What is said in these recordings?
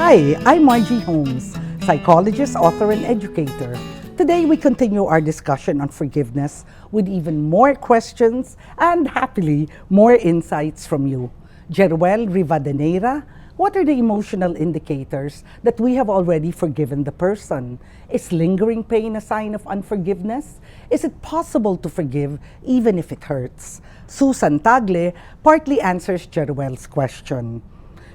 Hi, I'm Margie Holmes, psychologist, author, and educator. Today we continue our discussion on forgiveness with even more questions and, happily, more insights from you. Jeruel Rivadeneira, what are the emotional indicators that we have already forgiven the person? Is lingering pain a sign of unforgiveness? Is it possible to forgive even if it hurts? Susan Tagle partly answers Jeruel's question.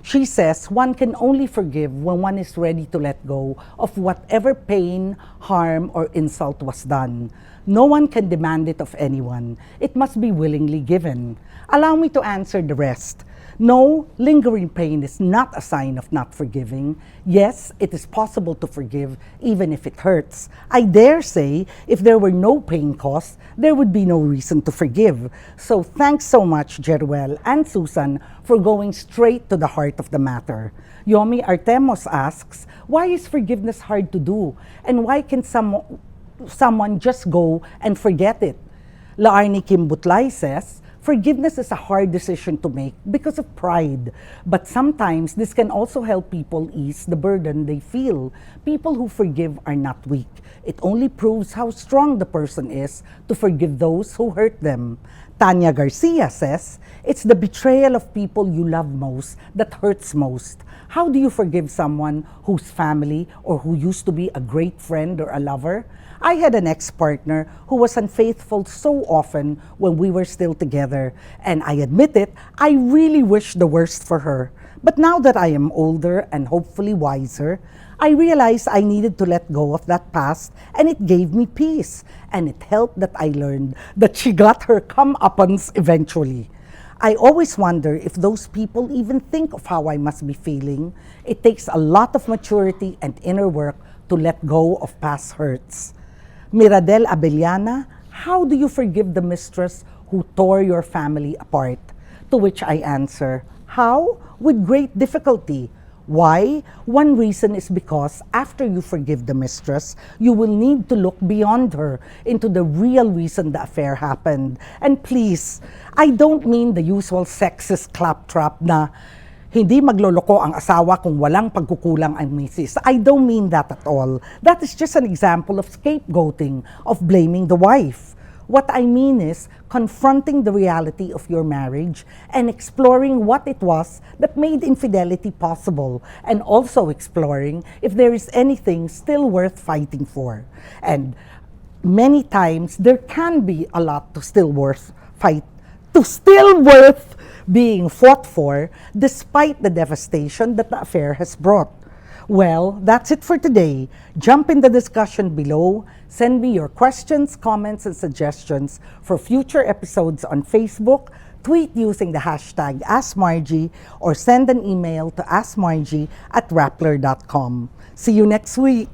She says one can only forgive when one is ready to let go of whatever pain, harm, or insult was done. No one can demand it of anyone. It must be willingly given. Allow me to answer the rest. No, lingering pain is not a sign of not forgiving. Yes, it is possible to forgive even if it hurts. I dare say, if there were no pain caused, there would be no reason to forgive. So thanks so much, Jeruel and Susan, for going straight to the heart of the matter. Yomi Artemos asks, why is forgiveness hard to do? And why can someone just go and forget it? Laarni Kim Butlay says, forgiveness is a hard decision to make because of pride. But sometimes this can also help people ease the burden they feel. People who forgive are not weak. It only proves how strong the person is to forgive those who hurt them. Tanya Garcia says, it's the betrayal of people you love most that hurts most. How do you forgive someone whose family or who used to be a great friend or a lover? I had an ex-partner who was unfaithful so often when we were still together, and I admit it, I really wish the worst for her. But now that I am older and hopefully wiser, I realized I needed to let go of that past, and it gave me peace. And it helped that I learned that she got her comeuppance eventually. I always wonder if those people even think of how I must be feeling. It takes a lot of maturity and inner work to let go of past hurts. Miradel Abellana, how do you forgive the mistress who tore your family apart? To which I answer, how? With great difficulty. Why? One reason is because after you forgive the mistress, you will need to look beyond her into the real reason the affair happened. And please, I don't mean the usual sexist claptrap na hindi magloloko ang asawa kung walang pagkukulang ang misis. I don't mean that at all. That is just an example of scapegoating, of blaming the wife. What I mean is confronting the reality of your marriage and exploring what it was that made infidelity possible, and also exploring if there is anything still worth fighting for. And many times there can be a lot still worth being fought for, despite the devastation that the affair has brought. Well, that's it for today. Jump in the discussion below. Send me your questions, comments, and suggestions for future episodes on Facebook. Tweet using the hashtag AskMargie or send an email to askmargie@rappler.com. See you next week.